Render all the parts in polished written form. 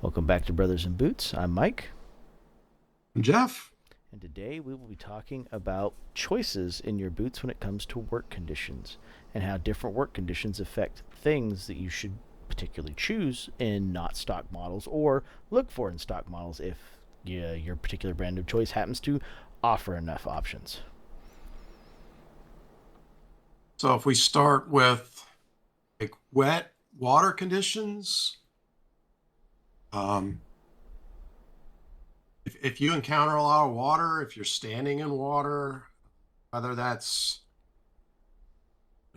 Welcome back to Brothers in Boots. I'm Mike, Jeff. and today we will be talking about choices in your boots when it comes to work conditions and how different work conditions affect things that you should particularly choose in not stock models or look for in stock models if your particular brand of choice happens to offer enough options. So if we start with like wet water conditions, um, if you encounter a lot of water, if you're standing in water, whether that's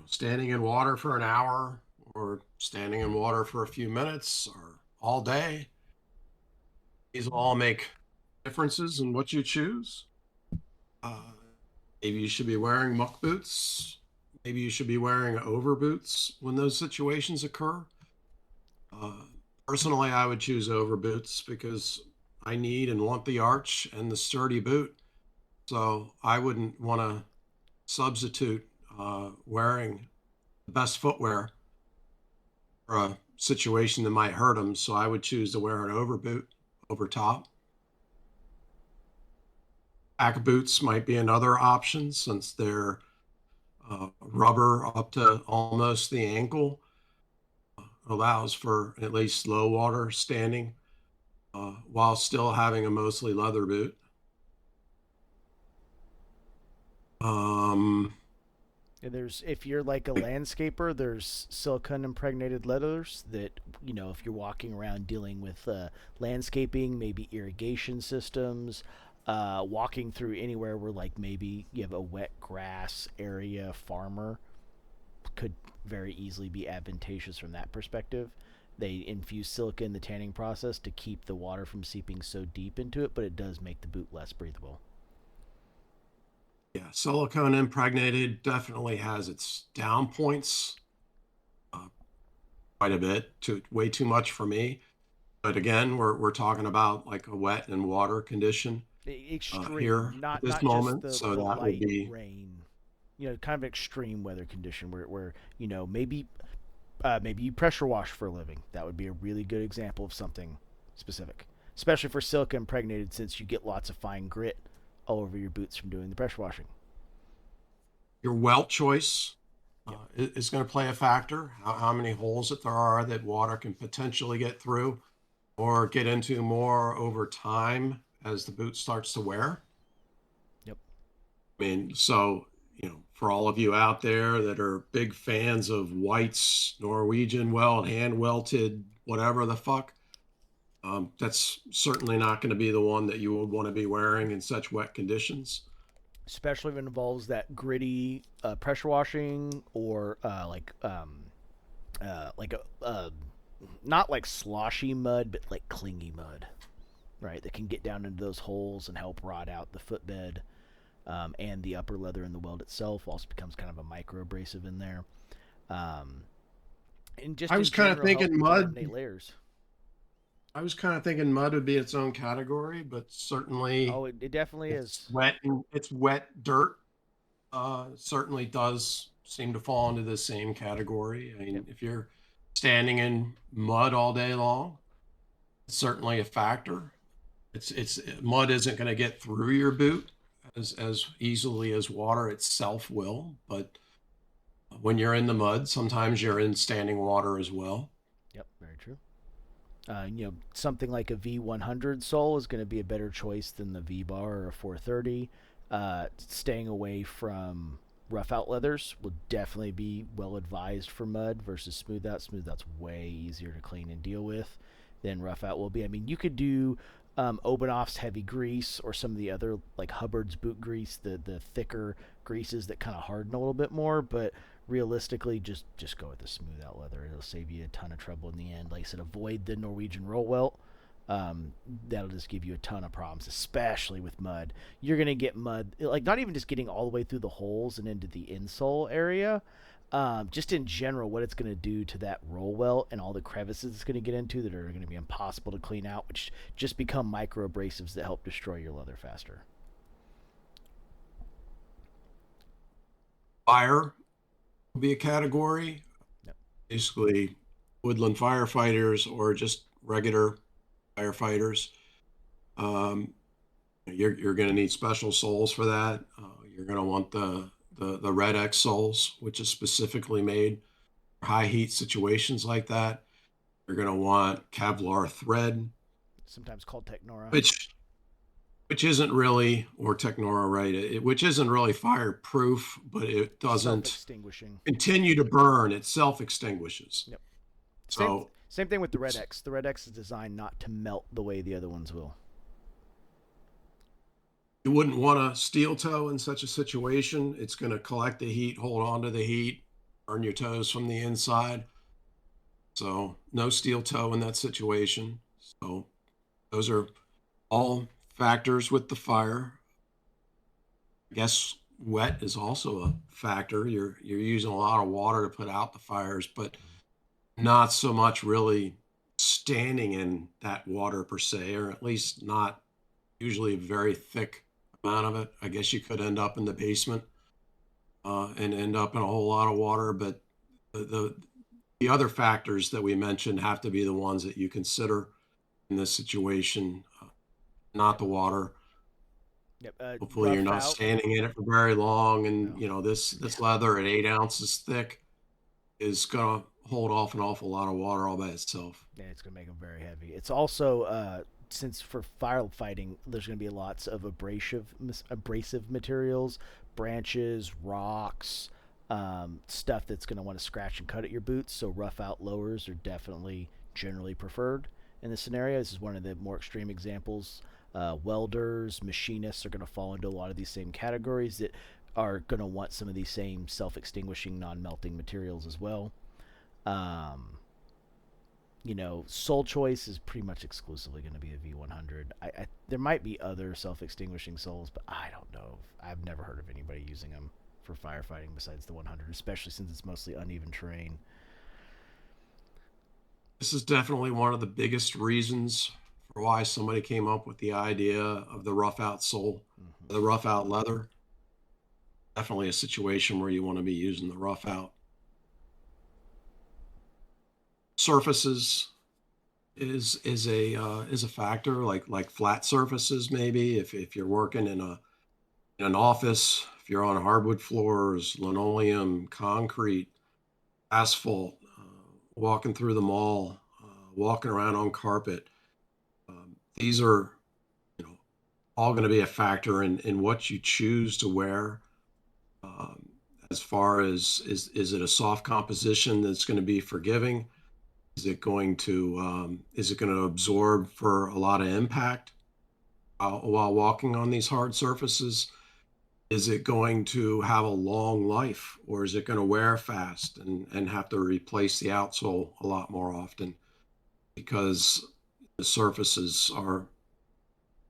standing in water for an hour or standing in water for a few minutes or all day, these will all make differences in what you choose. Uh, Maybe you should be wearing muck boots. Maybe you should be wearing over boots when those situations occur. Uh, Personally, I would choose over boots because I need and want the arch and the sturdy boot. So I wouldn't want to substitute wearing the best footwear for a situation that might hurt them. So I would choose to wear an over boot over top. Back boots might be another option since they're rubber up to almost the ankle, allows for at least low water standing while still having a mostly leather boot. Um, There's if you're like a landscaper, there's silicone impregnated leathers that if you're walking around dealing with landscaping, maybe irrigation systems, walking through anywhere where like maybe you have a wet grass area farmer could very easily be advantageous from that perspective. They infuse silica in the tanning process to keep the water from seeping so deep into it, but it does make the boot less breathable. yeah, silicone impregnated definitely has its down points, uh, quite a bit, too way too much for me. But again, we're talking about like a wet and water condition Extreme, here at not this not just moment. the So the that would light be, rain, kind of extreme weather condition where maybe you pressure wash for a living. That would be a really good example of something specific, especially for silica impregnated, since you get lots of fine grit all over your boots from doing the pressure washing. your welt choice Yep. is going to play a factor. How many holes that there are that water can potentially get through or get into more over time as the boot starts to wear. Yep. I mean, so, for all of you out there that are big fans of White's Norwegian weld, hand welted, whatever the fuck, that's certainly not going to be the one that you would want to be wearing in such wet conditions. Especially if it involves that gritty pressure washing or like a not like sloshy mud, but like clingy mud, right? That can get down into those holes and help rot out the footbed, and the upper leather in the weld itself also becomes kind of a micro abrasive in there, um, and I just was in kind of general help thinking mud. eliminate layers. I was kind of thinking mud would be its own category, but certainly Oh, it definitely it's is. wet and it's wet dirt. Certainly does seem to fall into the same category. I Yep. mean, if you're standing in mud all day long, it's certainly a factor. It's mud isn't going to get through your boot as easily as water itself will, but when you're in the mud, sometimes you're in standing water as well. Yep. Very true. Something like a V100 sole is going to be a better choice than the V bar or a 430. Staying away from rough out leathers will definitely be well advised for mud versus smooth out. Smooth out's way easier to clean and deal with than rough out will be. I mean, you could do Obanoff's heavy grease or some of the other like Hubbard's boot grease, the thicker greases that kind of harden a little bit more, but realistically just go with the smooth out leather. It'll save you a ton of trouble in the end. Like I said, avoid the Norwegian roll welt. That'll just give you a ton of problems, especially with mud. You're gonna get mud, like not even just getting all the way through the holes and into the insole area. Just in general, what it's going to do to that roll welt and all the crevices it's going to get into that are going to be impossible to clean out, which just become micro abrasives that help destroy your leather faster. Fire will be a category. Yep. Basically, woodland firefighters or just regular firefighters. Um, you're going to need special soles for that. You're going to want the Red X soles, which is specifically made for high heat situations like that. You're going to want Kevlar thread, Sometimes called Technora. which which isn't really, or Technora, right? Which isn't really fireproof, but it doesn't Self-extinguishing. continue to burn. It self extinguishes. Yep. Same So same thing with the Red X. The Red X is designed not to melt the way the other ones will. you wouldn't want a steel toe in such a situation. It's going to collect the heat, hold on to the heat, burn your toes from the inside. So no steel toe in that situation. So those are all factors with the fire. I guess wet is also a factor. You're using a lot of water to put out the fires, but not so much really standing in that water per se, or at least not usually a very thick amount of it. I guess you could end up in the basement and end up in a whole lot of water, but the the other factors that we mentioned have to be the ones that you consider in this situation, not the water. Yep. Hopefully, you're Rough not out. standing in it for very long, and No. this leather at 8 ounces thick is gonna hold off an awful lot of water all by itself. Yeah, it's gonna make them very heavy. It's also since for firefighting, there's gonna be lots of abrasive materials, branches, rocks, stuff that's gonna want to scratch and cut at your boots. So rough out lowers are definitely generally preferred in this scenario. This is one of the more extreme examples. Welders, machinists are going to fall into a lot of these same categories that are going to want some of these same self-extinguishing, non-melting materials as well. Um, sole choice is pretty much exclusively going to be a V100. There might be other self-extinguishing soles, but I don't know. I've never heard of anybody using them for firefighting besides the 100, especially since it's mostly uneven terrain. This is definitely one of the biggest reasons for why somebody came up with the idea of the rough out sole, Mm-hmm. the rough out leather. Definitely a situation where you want to be using the rough out. Surfaces is a factor, like flat surfaces maybe if you're working in an office, if you're on hardwood floors, linoleum, concrete, asphalt, walking through the mall, walking around on carpet. These are, you know, all going to be a factor in what you choose to wear. Um, as far as is it a soft composition that's going to be forgiving? Is it going to absorb for a lot of impact while walking on these hard surfaces? Is it going to have a long life, or is it going to wear fast and have to replace the outsole a lot more often because the surfaces are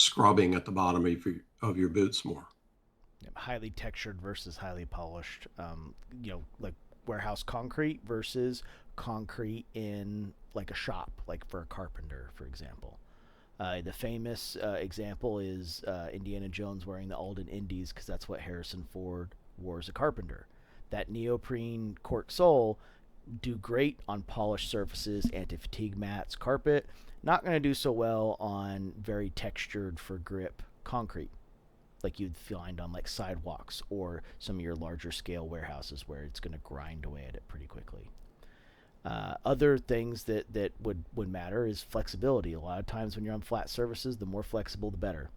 scrubbing at the bottom of your boots more? Highly textured versus highly polished. Like warehouse concrete versus concrete in like a shop, like for a carpenter, for example. The famous example is Indiana Jones wearing the Alden Indies because that's what Harrison Ford wore as a carpenter. That neoprene cork sole do great on polished surfaces, anti-fatigue mats, carpet. Not going to do so well on very textured for grip concrete like you'd find on like sidewalks or some of your larger scale warehouses where it's going to grind away at it pretty quickly. Other things that would matter is flexibility. A lot of times when you're on flat surfaces, the more flexible, the better.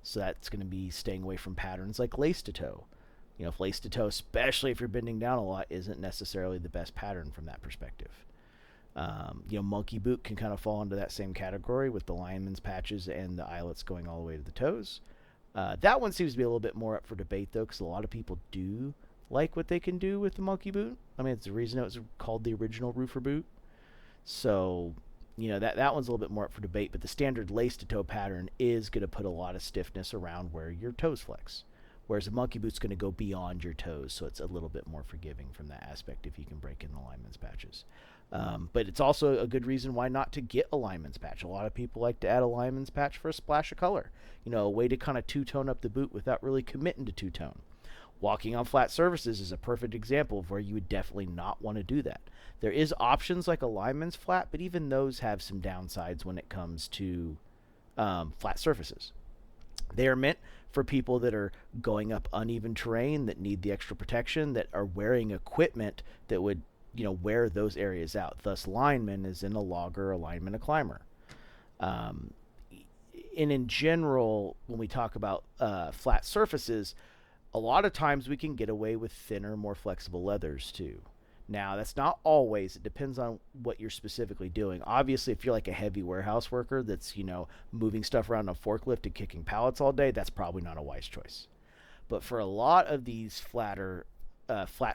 So that's going to be staying away from patterns like lace to toe. If lace to toe, especially if you're bending down a lot, isn't necessarily the best pattern from that perspective. Monkey boot can kind of fall into that same category with the lineman's patches and the eyelets going all the way to the toes. That one seems to be a little bit more up for debate, though, because a lot of people do like what they can do with the monkey boot. I mean, it's the reason it was called the original roofer boot. So, that one's a little bit more up for debate, but the standard lace to toe pattern is going to put a lot of stiffness around where your toes flex. Whereas a monkey boot's going to go beyond your toes, so it's a little bit more forgiving from that aspect if you can break in the lineman's patches. But it's also a good reason why not to get a lineman's patch. A lot of people like to add a lineman's patch for a splash of color. A way to kind of two-tone up the boot without really committing to two-tone. Walking on flat surfaces is a perfect example of where you would definitely not want to do that. There is options like a lineman's flat, but even those have some downsides when it comes to flat surfaces. They are meant for people that are going up uneven terrain, that need the extra protection, that are wearing equipment that would, wear those areas out. Thus, lineman is in a logger, a lineman, a climber. Um, and in general, when we talk about flat surfaces, a lot of times we can get away with thinner, more flexible leathers too. Now, that's not always. It depends on what you're specifically doing. Obviously, if you're like a heavy warehouse worker that's, moving stuff around on a forklift and kicking pallets all day, that's probably not a wise choice. But for a lot of these flat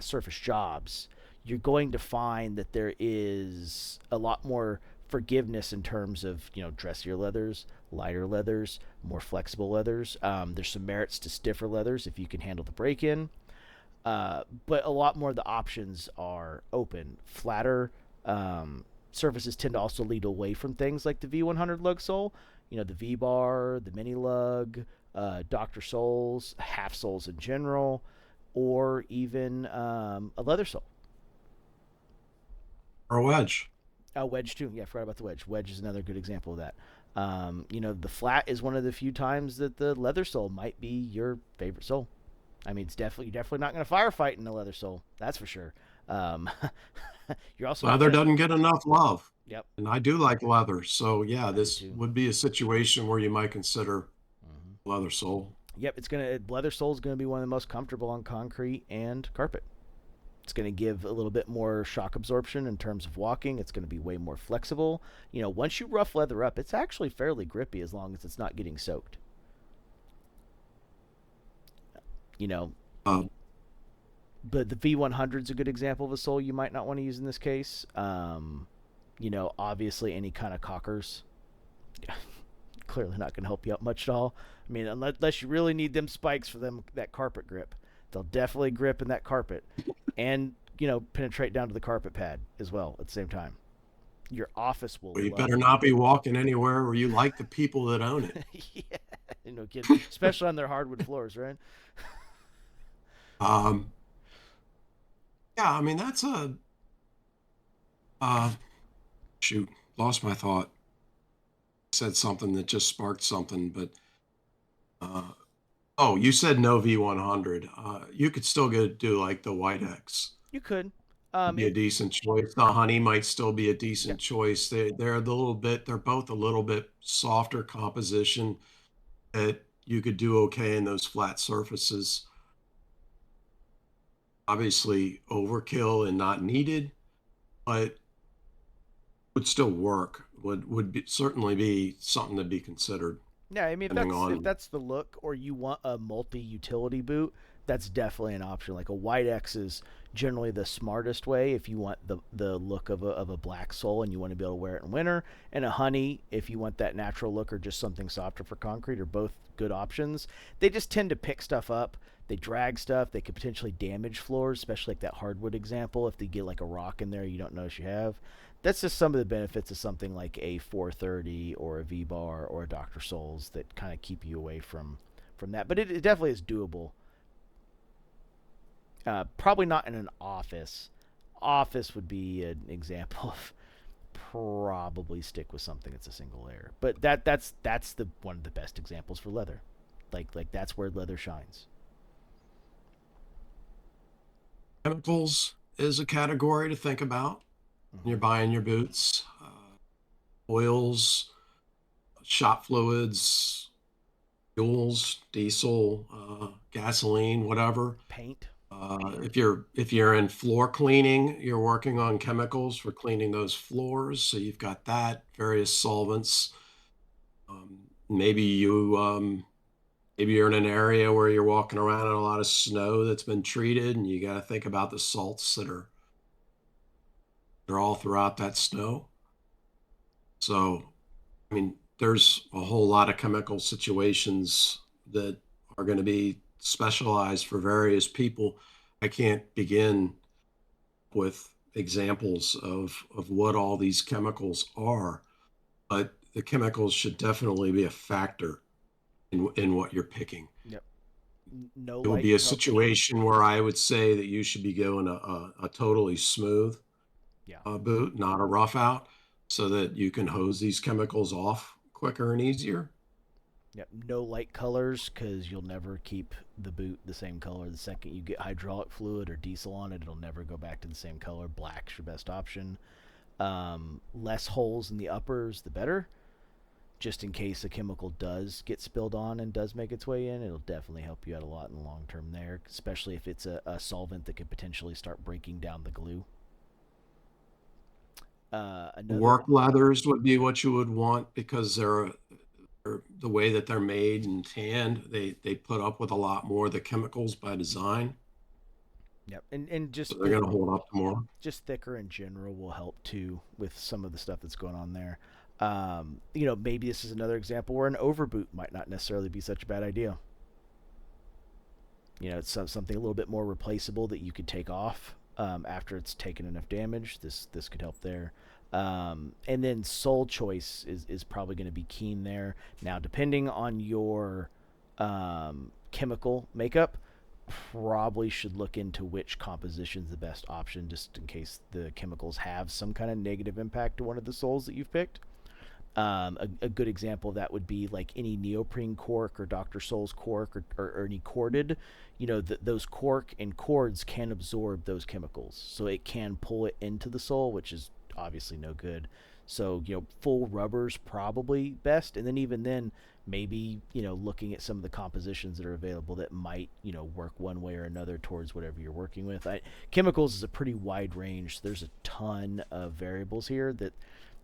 surface jobs, you're going to find that there is a lot more forgiveness in terms of dressier leathers, lighter leathers, more flexible leathers. There's some merits to stiffer leathers if you can handle the break-in. But a lot more of the options are open. Flatter surfaces tend to also lead away from things like the V100 lug sole, the V bar, the mini lug, Dr. soles, half soles in general, or even a leather sole. Or a wedge. Wedge too. Yeah, I forgot about the wedge. Wedge is another good example of that. The flat is one of the few times that the leather sole might be your favorite sole. I mean, you're definitely not going to firefight in a leather sole. That's for sure. Um, you're also not Leather going to. doesn't get enough love. Yep, And I do like leather. So yeah, I do this too. would be a situation where you might consider Hmm. leather sole. Yep, leather sole is going to be one of the most comfortable on concrete and carpet. It's going to give a little bit more shock absorption in terms of walking. It's going to be way more flexible. Once you rough leather up, it's actually fairly grippy as long as it's not getting soaked. You know, Uh, but the V100 is a good example of a sole you might not want to use in this case. Obviously any kind of cockers, clearly not going to help you out much at all. I mean, unless you really need them spikes for that carpet grip, they'll definitely grip in that carpet, and penetrate down to the carpet pad as well at the same time. Your office will well, you love better them. not be walking anywhere where you like the people that own it. Yeah, kid, especially on their hardwood floors, right? Um, yeah, I mean that's uh, shoot, lost my thought. Said something that just sparked something, but uh, oh, you said no V100. You could still do like the White X. You could. Be a It. decent choice. The honey might still be a Yeah. decent choice. They're both a little bit softer composition that you could do okay in those flat surfaces. Obviously overkill and not needed, but would still work. Certainly be something to be considered Yeah, I mean, if depending that's if on. that's the look, or you want a multi-utility boot, that's definitely an option. Like a white X is generally the smartest way if you want the look of a black sole and you want to be able to wear it in winter. And a honey, if you want that natural look or just something softer for concrete, are both good options. They just tend to pick stuff up. They drag stuff. They could potentially damage floors, especially like that hardwood example. If they get like a rock in there, you don't notice you have. That's just some of the benefits of something like a 430 or a V bar or a Dr. Souls that kind of keep you away from that. But it definitely is doable. Probably not in an office. Office would be an example of probably stick with something that's a single layer. But that's the one of the best examples for leather. Like that's where leather shines. Chemicals is a category to think about when you're Mm-hmm. buying your boots. Oils, shop fluids, fuels, diesel, gasoline, whatever. Paint. If you're in floor cleaning, you're working on chemicals for cleaning those floors. So you've got that, various solvents. Maybe maybe you're in an area where you're walking around in a lot of snow that's been treated, and you got to think about the salts they're all throughout that snow. So, I mean, there's a whole lot of chemical situations that are going to be specialized for various people. I can't begin with examples of what all these chemicals are, but the chemicals should definitely be a factor in what you're picking. Yep. No It would light be a color. situation where I would say that you should be going a totally smooth Yeah. boot, not a rough out, so that you can hose these chemicals off quicker and easier. Yep. No light colors because you'll never keep the boot the same color. The second you get hydraulic fluid or diesel on it, it'll never go back to the same color. Black's your best option. Less holes in the uppers, the better. Just in case a chemical does get spilled on and does make its way in, it'll definitely help you out a lot in the long term there, especially if it's a solvent that could potentially start breaking down the glue. Another Work leathers would be what you would want because they're the way that they're made and tanned. They put up with a lot more of the chemicals by design, Yep, and so they're going to hold up more. just thicker in general will help too with some of the stuff that's going on there. Maybe this is another example where an overboot might not necessarily be such a bad idea. It's something a little bit more replaceable that you could take off after it's taken enough damage. This could help there. And then sole choice is probably going to be keen there. Now, depending on your chemical makeup, probably should look into which composition is the best option, just in case the chemicals have some kind of negative impact to one of the soles that you've picked. A good example of that would be like any neoprene cork or Dr. Sol's cork or any corded. Those cork and cords can absorb those chemicals, so it can pull it into the sole, which is obviously no good. So full rubber's probably best, and then even then, maybe looking at some of the compositions that are available that might work one way or another towards whatever you're working with. Chemicals is a pretty wide range. So there's a ton of variables here that,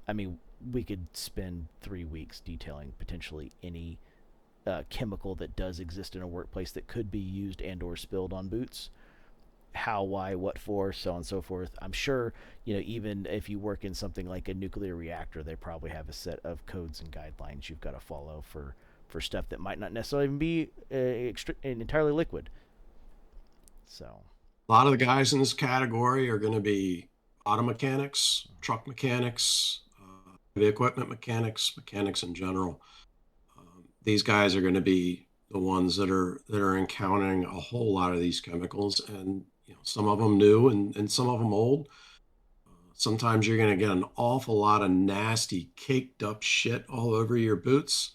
I mean, we could spend 3 weeks detailing potentially any chemical that does exist in a workplace that could be used and or spilled on boots. How, why, what for, so on and so forth. I'm sure, even if you work in something like a nuclear reactor, they probably have a set of codes and guidelines you've got to follow for stuff that might not necessarily even be entirely liquid. So, A lot of the guys in this category are going to be auto mechanics, truck mechanics, heavy equipment mechanics, mechanics in general. These guys are going to be the ones that are encountering a whole lot of these chemicals, and some of them new and some of them old. Sometimes you're going to get an awful lot of nasty caked up shit all over your boots.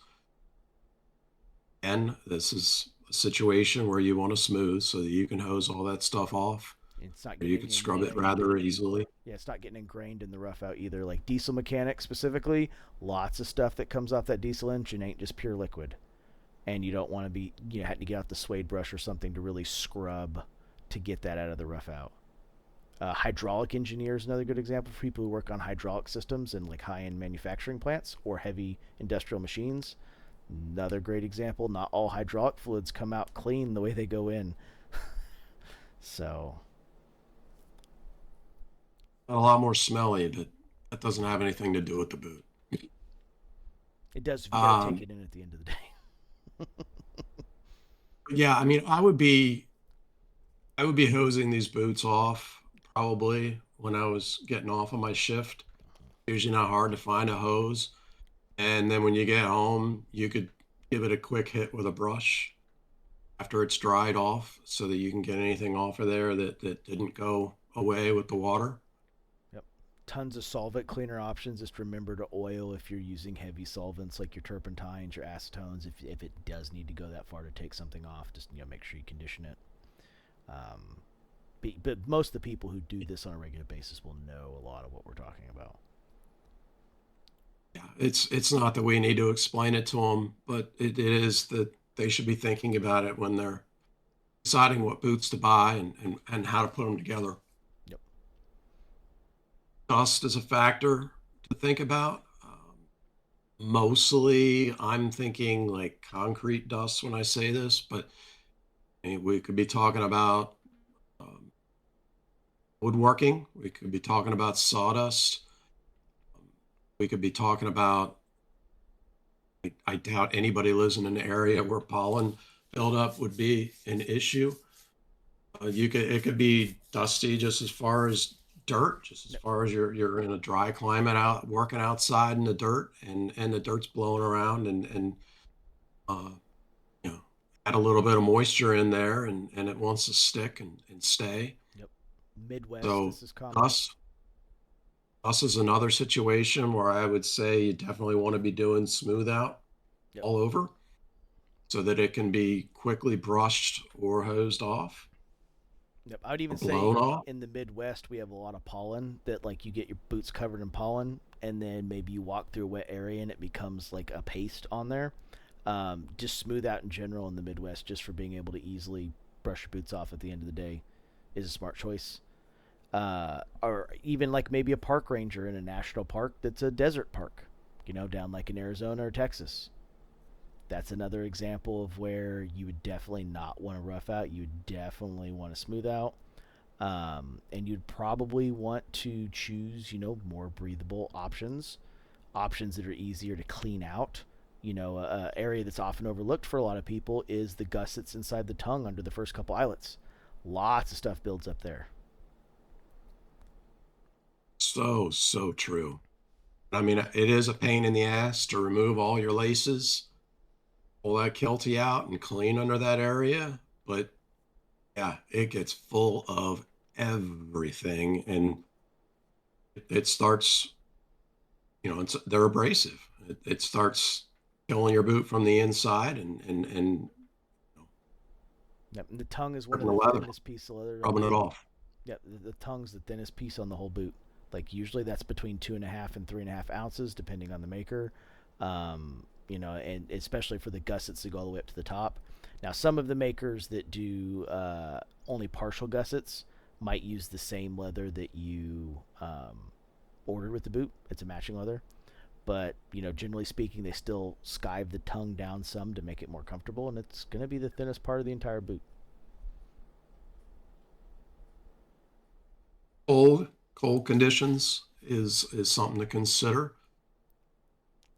And this is a situation where you want to smooth so that you can hose all that stuff off, it's not or you getting could scrub it ingrained. rather easily. Yeah, it's not getting ingrained in the rough out either. Like diesel mechanics specifically, lots of stuff that comes off that diesel engine ain't just pure liquid. And you don't want to be had to get out the suede brush or something to really scrub to get that out of the rough out. Hydraulic engineer is another good example for people who work on hydraulic systems in like high-end manufacturing plants or heavy industrial machines. Another great example. Not all hydraulic fluids come out clean the way they go in. So A lot more smelly, but that doesn't have anything to do with the boot. it does if you got to take Um, it in at the end of the day. yeah, I mean, I would be hosing these boots off probably when I was getting off of my shift. Usually not hard to find a hose. And then when you get home, you could give it a quick hit with a brush after it's dried off so that you can get anything off of there that didn't go away with the water. Yep. Tons of solvent cleaner options. Just remember to oil if you're using heavy solvents like your turpentines, your acetones. If it does need to go that far to take something off, just make sure you condition it. Um, but most of the people who do this on a regular basis will know a lot of what we're talking about. Yeah, it's not that we need to explain it to them, but it is that they should be thinking about it when they're deciding what boots to buy and how to put them together. Yep. Dust is a factor to think about. Mostly, I'm thinking like concrete dust when I say this, but we could be talking about um, woodworking. We could be talking about sawdust. We could be talking about, I doubt anybody lives in an area where pollen buildup would be an issue. It could be dusty just as far as dirt, just as Yep. far as you're in a dry climate out working outside in the dirt and the dirt's blowing around and uh, you know add a little bit of moisture in there, and it wants to stick and stay. Yep. Midwest, So this is common. us us is another situation where I would say you definitely want to be doing smooth out Yep. all over so that it can be quickly brushed or hosed off Yep. I would or even say blown off. in the Midwest we have a lot of pollen that like you get your boots covered in pollen and then maybe you walk through a wet area and it becomes like a paste on there. Just smooth out in general in the Midwest, just for being able to easily brush your boots off at the end of the day, is a smart choice. Or even like maybe a park ranger in a national park that's a desert park, down like in Arizona or Texas. That's another example of where you would definitely not want to rough out. You would definitely want to smooth out. And you'd probably want to choose, more breathable options that are easier to clean out. A area that's often overlooked for a lot of people is the gussets inside the tongue under the first couple eyelets. Lots of stuff builds up there. So, so true. I mean, it is a pain in the ass to remove all your laces, pull that Kelty out and clean under that area. But yeah, it gets full of everything and it starts, they're abrasive. It starts killing your boot from the inside and Yep, and the tongue is one of ripping the the leather, thinnest pieces of leather on rubbing it the. off. Yep, the tongue's the thinnest piece on the whole boot. Like usually that's between 2.5 and 3.5 ounces, depending on the maker. And especially for the gussets that go all the way up to the top. Now, some of the makers that do only partial gussets might use the same leather that you ordered with the boot. It's a matching leather, but generally speaking, they still skive the tongue down some to make it more comfortable, and it's going to be the thinnest part of the entire boot. Cold conditions is something to consider.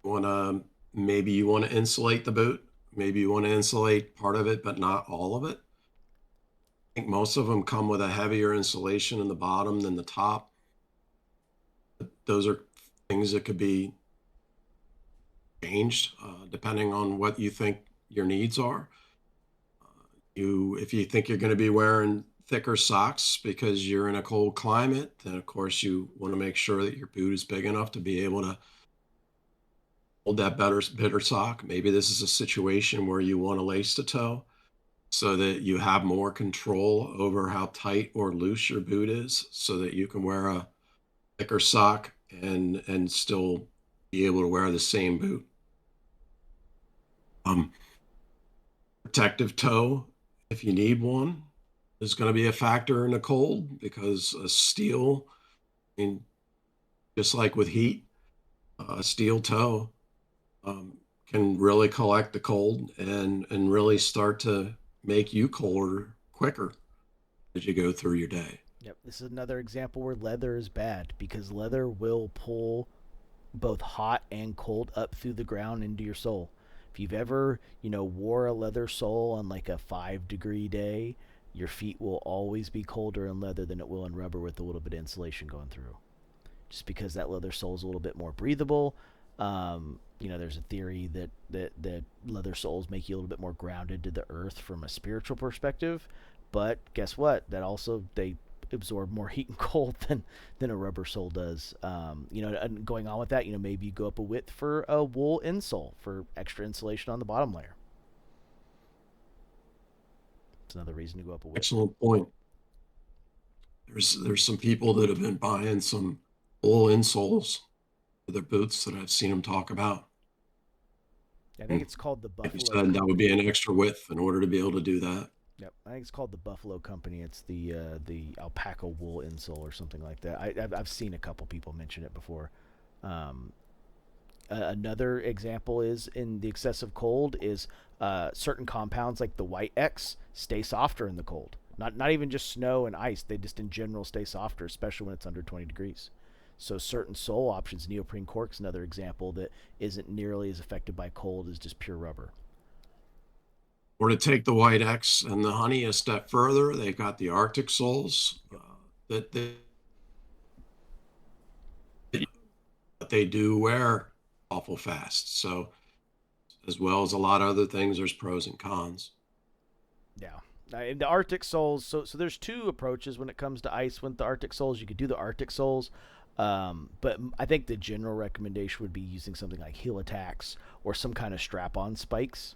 Want to Maybe you want to insulate the boot. Maybe you want to insulate part of it, but not all of it. I think most of them come with a heavier insulation in the bottom than the top. Those are things that could be changed depending on what you think your needs are. If you think you're going to be wearing thicker socks because you're in a cold climate, then of course you want to make sure that your boot is big enough to be able to hold that bitter sock. Maybe this is a situation where you want to lace the toe so that you have more control over how tight or loose your boot is, so that you can wear a thicker sock and still be able to wear the same boot. Um, Protective toe, if you need one, is going to be a factor in the cold because a steel, I mean, just like with heat, a steel toe um, can really collect the cold and really start to make you colder quicker as you go through your day. Yep, this is another example where leather is bad because leather will pull both hot and cold up through the ground into your sole. If you've ever, wore a leather sole on like a 5-degree day, your feet will always be colder in leather than it will in rubber with a little bit of insulation going through. Just because that leather sole is a little bit more breathable. There's a theory that leather soles make you a little bit more grounded to the earth from a spiritual perspective. But guess what? That also they absorb more heat and cold than a rubber sole does. And going on with that, maybe you go up a width for a wool insole for extra insulation on the bottom layer. It's another reason to go up a width. Excellent point. There's some people that have been buying some wool insoles for their boots that I've seen them talk about. I think And it's called the like you Buffalo said, that would be Company. an extra width in order to be able to do that. Yep, I think it's called the Buffalo Company. It's the alpaca wool insole or something like that. I've seen a couple people mention it before. Um, Another example is in the excessive cold is certain compounds like the white X stay softer in the cold. Not even just snow and ice. They just in general stay softer, especially when it's under 20 degrees. So certain sole options, neoprene cork's another example that isn't nearly as affected by cold as just pure rubber. Or to take the white X and the honey a step further, they've got the Arctic soles Yep. that they do wear awful fast. So as well as a lot of other things, there's pros and cons. Yeah. In the Arctic soles, so there's two approaches when it comes to ice with the Arctic soles. You could do the Arctic soles, but I think the general recommendation would be using something like heel attacks or some kind of strap-on spikes.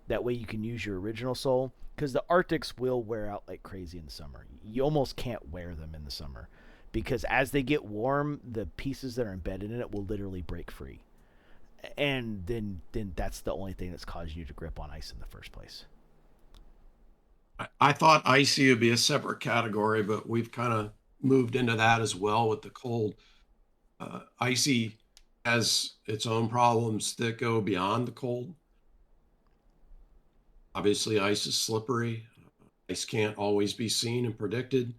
That way you can use your original sole because the Arctics will wear out like crazy in the summer. You almost can't wear them in the summer because as they get warm, the pieces that are embedded in it will literally break free, and then that's the only thing that's causing you to grip on ice in the first place. I thought icy would be a separate category, but we've kind of moved into that as well with the cold. Icy has its own problems that go beyond the cold. Obviously, ice is slippery. Ice can't always be seen and predicted.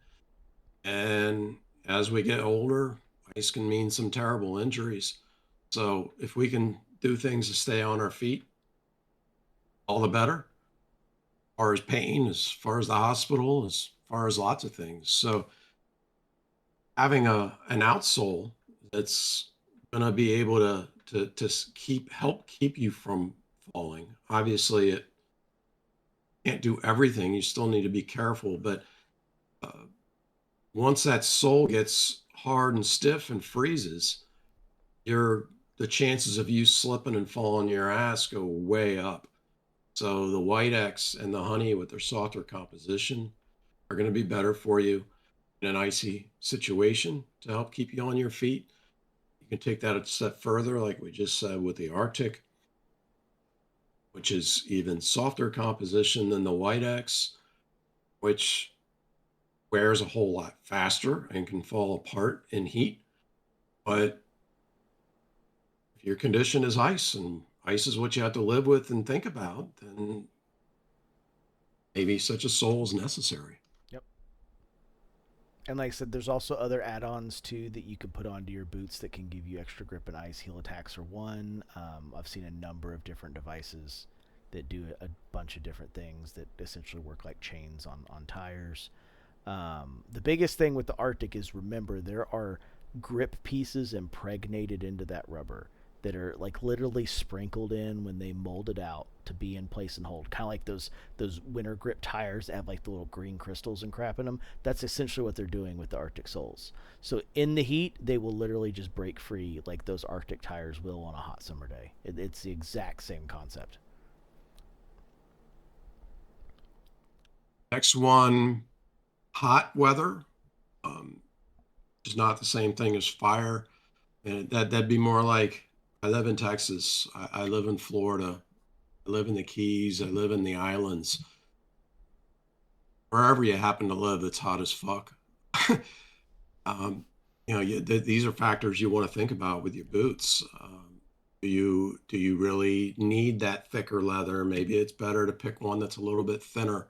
And as we get older, ice can mean some terrible injuries. So if we can do things to stay on our feet, all the better. As far as pain, as far as the hospital, as far as lots of things. So having a an outsole that's going to be able to keep help keep you from falling. Obviously, it can't do everything. You still need to be careful, but uh, once that sole gets hard and stiff and freezes, your the chances of you slipping and falling your ass go way up. So the White X and the Honey with their softer composition are going to be better for you in an icy situation to help keep you on your feet. You can take that a step further, like we just said with the Arctic, which is even softer composition than the White X, which wears a whole lot faster and can fall apart in heat. But if your condition is ice and ice is what you have to live with and think about, then maybe such a sole is necessary. Yep. And like I said, there's also other add-ons too that you can put onto your boots that can give you extra grip and ice. Heel attacks are one. I've seen a number of different devices that do a bunch of different things that essentially work like chains on tires. The biggest thing with the Arctic is remember there are grip pieces impregnated into that rubber that are like literally sprinkled in when they mold it out to be in place and hold. Kind of like those winter grip tires that have like the little green crystals and crap in them. That's essentially what they're doing with the Arctic soles. So in the heat, they will literally just break free like those Arctic tires will on a hot summer day. It's the exact same concept. Next one, hot weather. Um, is not the same thing as fire. And that'd be more like I live in Texas. I live in Florida. I live in the Keys. I live in the islands. Wherever you happen to live, it's hot as fuck. um, these are factors you want to think about with your boots. Do you really need that thicker leather? Maybe it's better to pick one that's a little bit thinner.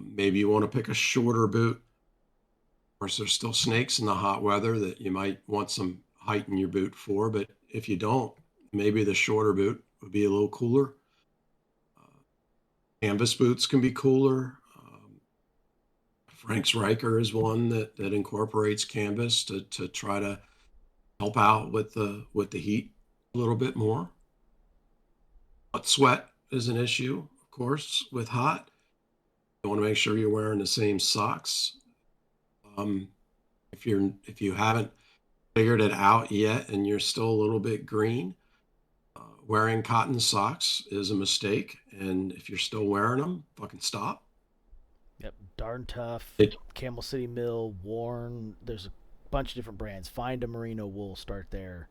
Maybe you want to pick a shorter boot. Of course, there's still snakes in the hot weather that you might want some height in your boot for, but if you don't, maybe the shorter boot would be a little cooler. Uh, Canvas boots can be cooler. Frank's Riker is one that incorporates canvas to try to help out with the heat a little bit more. But sweat is an issue, of course, with hot. You want to make sure you're wearing the same socks. Um, if you haven't figured it out yet and you're still a little bit green, wearing cotton socks is a mistake. And if you're still wearing them, fucking stop. Yep, Darn Tough, It, Camel City Mill, Worn. There's a bunch of different brands. Find a merino wool, start there,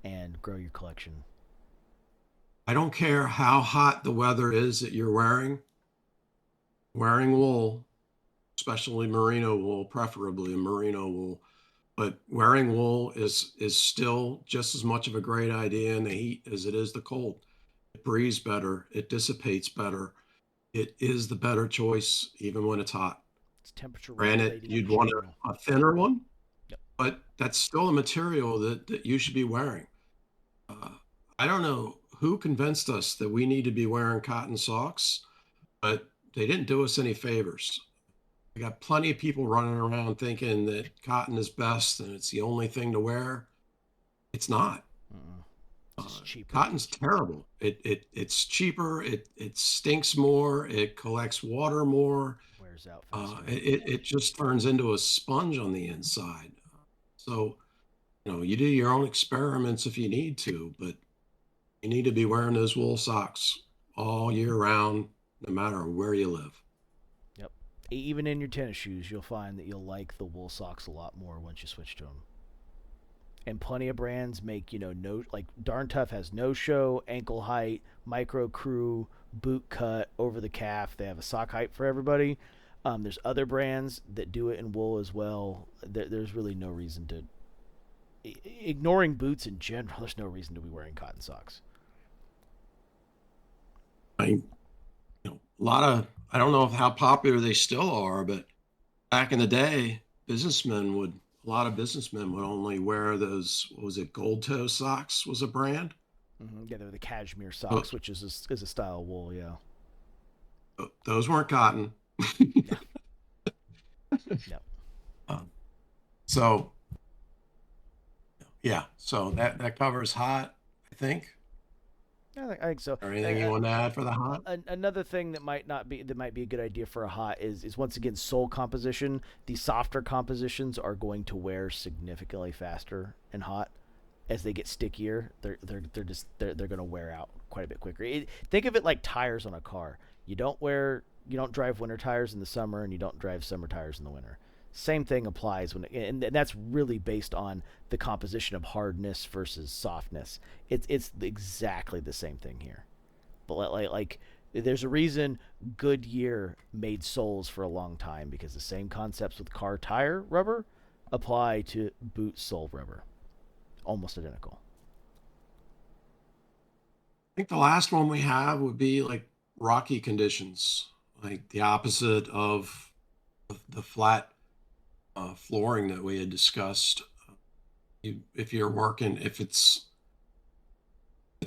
and grow your collection. I don't care how hot the weather is that you're wearing wool, especially merino wool, preferably a merino wool. But wearing wool is still just as much of a great idea in the heat as it is the cold. It breathes better, it dissipates better. It is the better choice even when it's hot. It's temperature Granted, regulating in you'd want general. a thinner one, Yep. but that's still a material that you should be wearing. Uh, I don't know who convinced us that we need to be wearing cotton socks, but they didn't do us any favors. I got plenty of people running around thinking that cotton is best and it's the only thing to wear. It's not. Mm-mm. It's a It's cheaper. Cotton's terrible. It's cheaper. It stinks more. It collects water more. Wears out faster. It just turns into a sponge on the inside. So, you do your own experiments if you need to, but you need to be wearing those wool socks all year round, no matter where you live. Yep. Even in your tennis shoes, you'll find that you'll like the wool socks a lot more once you switch to them. And plenty of brands make no, like Darn Tough has no show, ankle height, micro crew, boot cut, over the calf. They have a sock height for everybody. There's other brands that do it in wool as well. There's really no reason to ignoring boots in general. There's no reason to be wearing cotton socks. I a lot of I don't know how popular they still are, but back in the day, a lot of businessmen would only wear those. What was it? Gold toe socks was a brand. Yeah, they're the cashmere Tho- socks, which is a style of wool. Yeah. Those weren't cotton. Yeah. No. Um, so yeah, so that covers hot, I think. I think so. Or anything you want to add for the hot? Another thing that might be a good idea for a hot is once again sole composition. The softer compositions are going to wear significantly faster and hot. As they get stickier, they're going to wear out quite a bit quicker. Think of it like tires on a car. You don't drive winter tires in the summer, and you don't drive summer tires in the winter. Same thing applies and that's really based on the composition of hardness versus softness. It's exactly the same thing here. But there's a reason Goodyear made soles for a long time, because the same concepts with car tire rubber apply to boot sole rubber. Almost identical. I think the last one we have would be like rocky conditions, like the opposite of the flat flooring that we had discussed. If you're working, if it's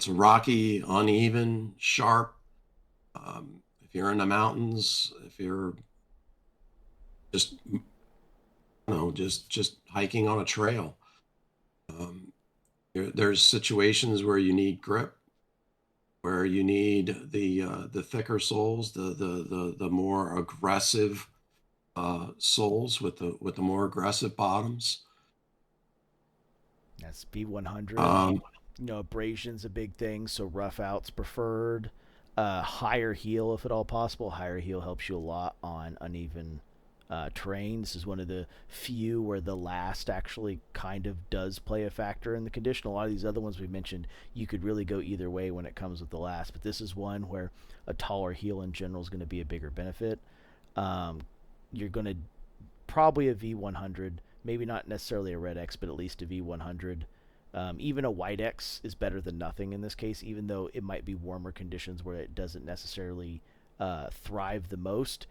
rocky, uneven, sharp. If you're in the mountains, if you're just just hiking on a trail, um, there's situations where you need grip, where you need the thicker soles, the more aggressive soles with the more aggressive bottoms. That's B100. Um, Abrasion's a big thing, so rough outs preferred. Higher heel if at all possible. Higher heel helps you a lot on uneven terrain. This is one of the few where the last actually kind of does play a factor in the condition. A lot of these other ones we mentioned, you could really go either way when it comes with the last, but this is one where a taller heel in general is going to be a bigger benefit. You're going to probably a V100, maybe not necessarily a Red X, but at least a V100. Even a White X is better than nothing in this case, even though it might be warmer conditions where it doesn't necessarily thrive the most.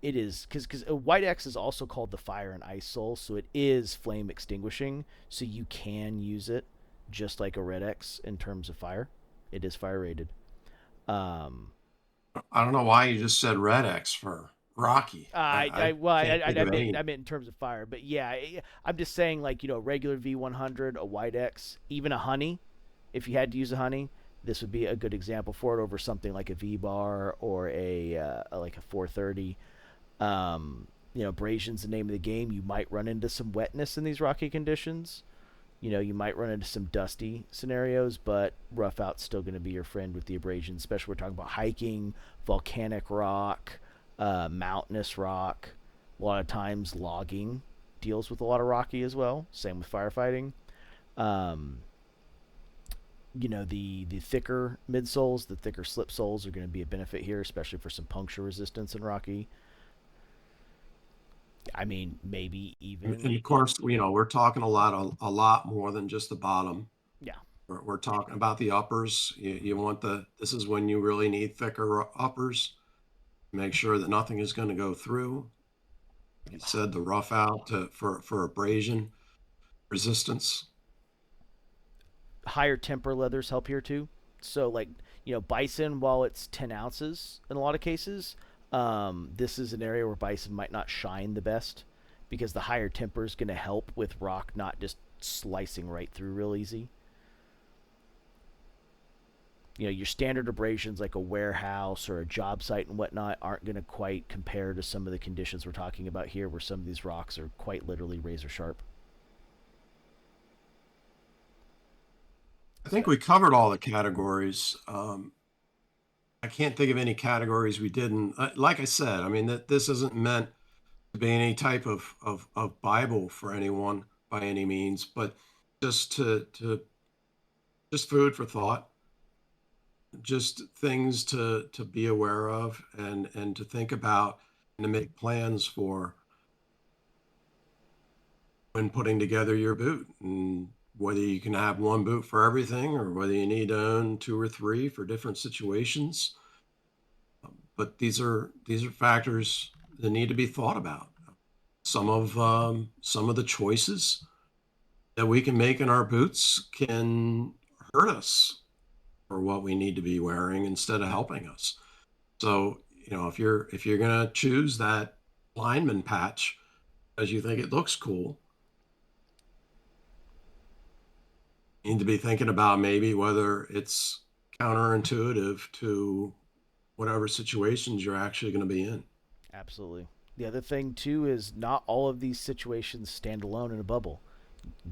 It is because a White X is also called the Fire and Ice Sole, so it is flame extinguishing, so you can use it just like a Red X in terms of fire. It is fire rated. Um, I don't know why you just said Red X for Rocky. I can't think I of meant any. in terms of fire, but yeah, I'm just saying like regular V100, a White X, even a Honey. If you had to use a Honey, this would be a good example for it over something like a V bar or like a 430. Abrasion's the name of the game. You might run into some wetness in these rocky conditions. You might run into some dusty scenarios, but rough out's still going to be your friend with the abrasion, especially we're talking about hiking, volcanic rock, mountainous rock. A lot of times logging deals with a lot of rocky as well. Same with firefighting. Um, the thicker midsoles, the thicker slip soles are going to be a benefit here, especially for some puncture resistance in rocky. I mean, maybe And even of course, we're talking a lot more than just the bottom. yeah. We're talking about the uppers. You want this is when you really need thicker uppers. Make sure that nothing is going to go through. Like you said, the rough out for abrasion resistance. Higher temper leathers help here too. So like bison, while it's 10 ounces in a lot of cases, this is an area where bison might not shine the best because the higher temper is going to help with rock not just slicing right through real easy. Your standard abrasions like a warehouse or a job site and whatnot aren't going to quite compare to some of the conditions we're talking about here, where some of these rocks are quite literally razor sharp. I So think we covered all the categories. I can't think of any categories we didn't. Like I said, I mean, that this isn't meant to be any type of Bible for anyone by any means, but just to just food for thought, just things to be aware of and to think about and to make plans for when putting together your boot, and whether you can have one boot for everything or whether you need to own two or three for different situations. But these are factors that need to be thought about. Some of the choices that we can make in our boots can hurt us for what we need to be wearing instead of helping us. So, if you're gonna choose that lineman patch because you think it looks cool, you need to be thinking about maybe whether it's counterintuitive to whatever situations you're actually going to be in. absolutely. The other thing too is not all of these situations stand alone in a bubble.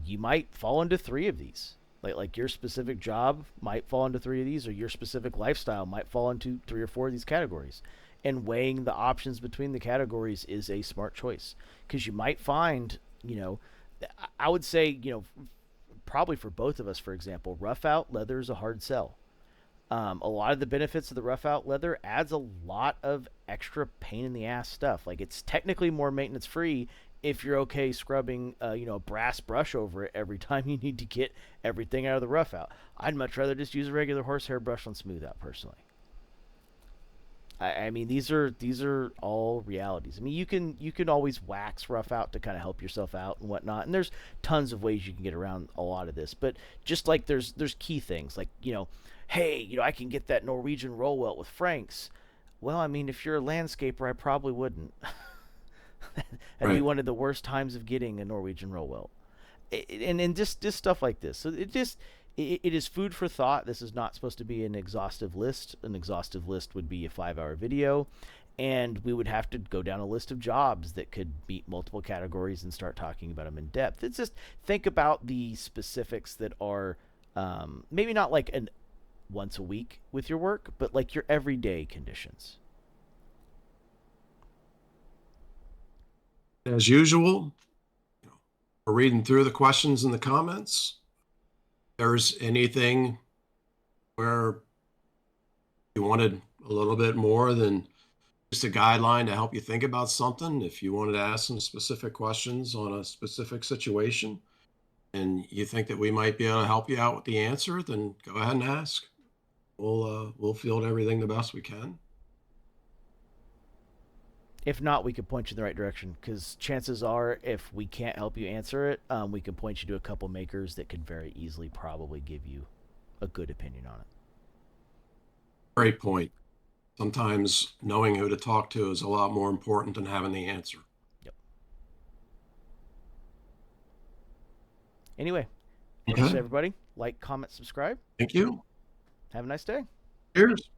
You might fall into three of these. Like your specific job might fall into three of these, or your specific lifestyle might fall into three or four of these categories. And weighing the options between the categories is a smart choice, because you might find, I would say, probably for both of us, for example, rough out leather is a hard sell. A lot of the benefits of the rough out leather adds a lot of extra pain in the ass stuff. Like, it's technically more maintenance free if you're okay scrubbing, a brass brush over it every time you need to get everything out of the rough out. I'd much rather just use a regular horsehair brush on smooth out personally. I mean, these are all realities. I mean, you can always wax rough out to kind of help yourself out and whatnot. And there's tons of ways you can get around a lot of this. But just like there's key things like, hey, I can get that Norwegian roll welt with Franks. Well, I mean, if you're a landscaper, I probably wouldn't. That'd be Right. one of the worst times of getting a Norwegian roll welt. And just stuff like this. So it is food for thought. This is not supposed to be an exhaustive list. An exhaustive list would be a 5-hour video, and we would have to go down a list of jobs that could meet multiple categories and start talking about them in depth. It's just think about the specifics that are maybe not like an once a week with your work, but like your everyday conditions. As usual, we're reading through the questions in the comments. If there's anything where you wanted a little bit more than just a guideline to help you think about something, if you wanted to ask some specific questions on a specific situation and you think that we might be able to help you out with the answer, then go ahead and ask. We'll field everything the best we can. If not, we could point you in the right direction, because chances are, if we can't help you answer it, we can point you to a couple makers that could very easily probably give you a good opinion on it. Great point. Sometimes knowing who to talk to is a lot more important than having the answer. Yep. Anyway, thanks Okay. everybody. Like, comment, subscribe. Thank you. Have a nice day. Cheers.